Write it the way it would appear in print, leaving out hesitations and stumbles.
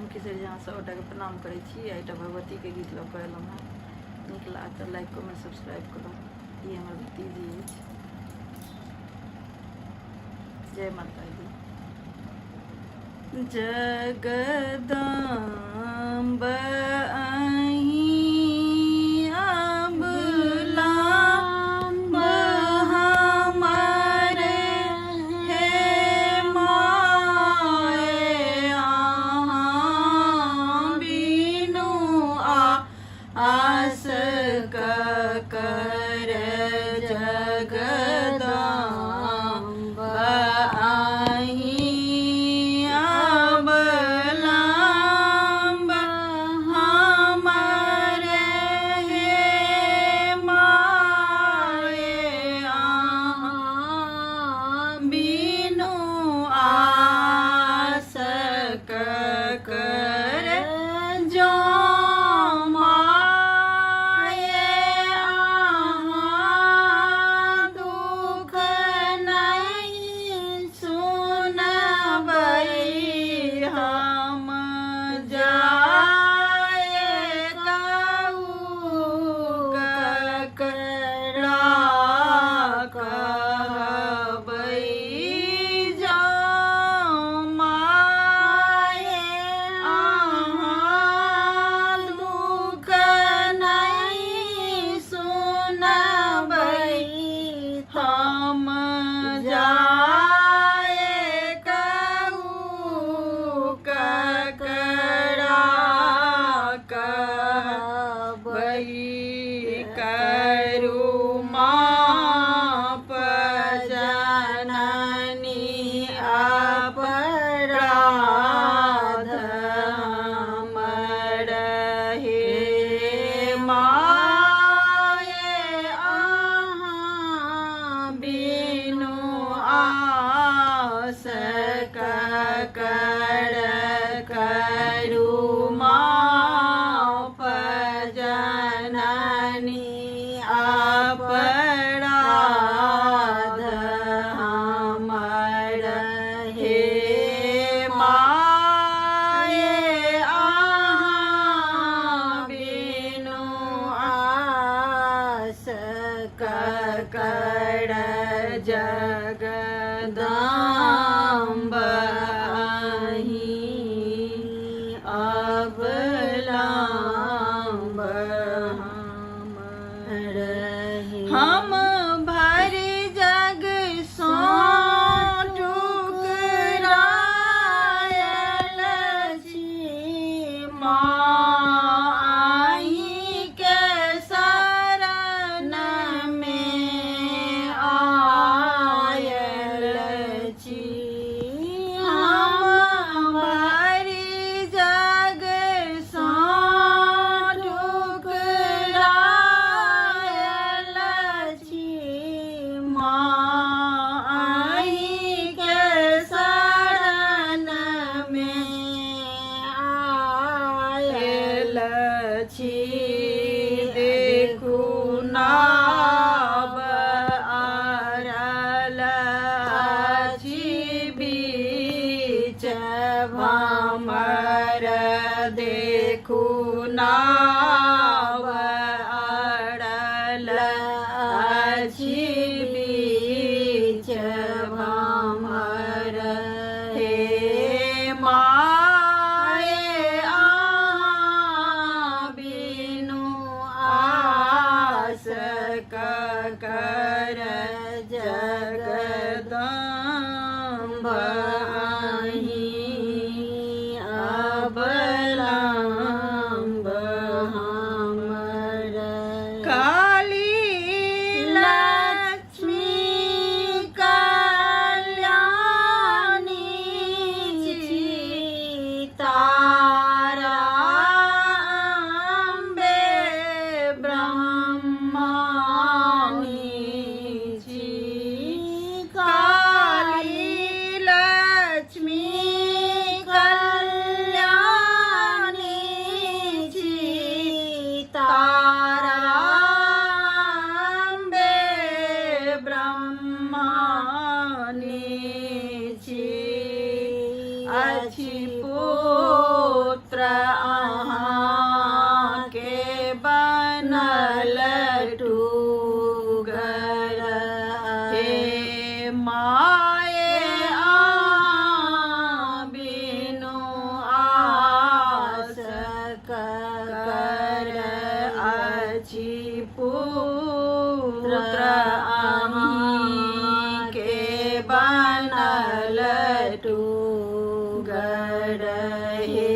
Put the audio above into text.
हम किशोरी जहाँ सबटा के प्रणाम करै छी। एटा भगवती के गीत लऽ कऽ एलहुँ हँ। नीक लागत तऽ लाइक कमेंट सब्सक्राइब करब। ई हमर भतीजी अछि। जय माता दी। जगदम्ब जगदम्ब अबलम्ब हम भरि जग सो ठुकरायल छी। माई के शरण में आयल छी। हम भरि जग सो ठुकरायल छी। माई के शरण में आयल छी। देखू नाव आरल अछि बीच भमर। देखू नाव आरल अछि बीच भमर। हे माये अहाँ बिनु आस ककर। जगदम्ब अबलम्ब रहे